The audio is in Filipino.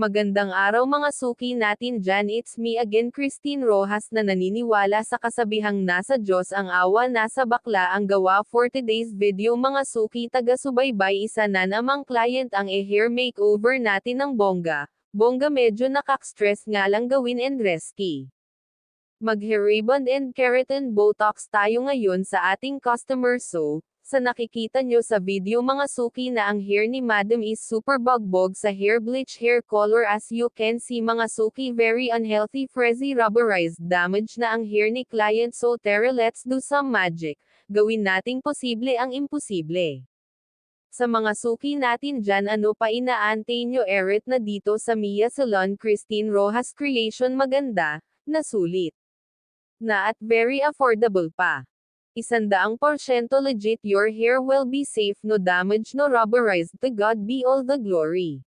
Magandang araw mga suki natin dyan, it's me again Christine Rojas na naniniwala sa kasabihang nasa Diyos ang awa, nasa bakla ang gawa. For today's video mga suki taga-subaybay, isa na namang client ang hair makeover natin ng bongga. Bongga medyo nakak-stress nga lang gawin and risky. Mag-hair ribbon and keratin botox tayo ngayon sa ating customer. So, sa nakikita nyo sa video mga suki na ang hair ni Madam is super bugbog sa hair bleach hair color. As you can see mga suki, very unhealthy, frizzy, rubberized, damage na ang hair ni client. So tara, let's do some magic. Gawin nating posible ang imposible. Sa mga suki natin dyan, ano pa inaantay nyo? Eret na dito sa Mia Salon Christine Rojas Creation. Maganda, na sulit na at very affordable pa. 100% legit, your hair will be safe, no damage, no rubberized. To God be all the glory.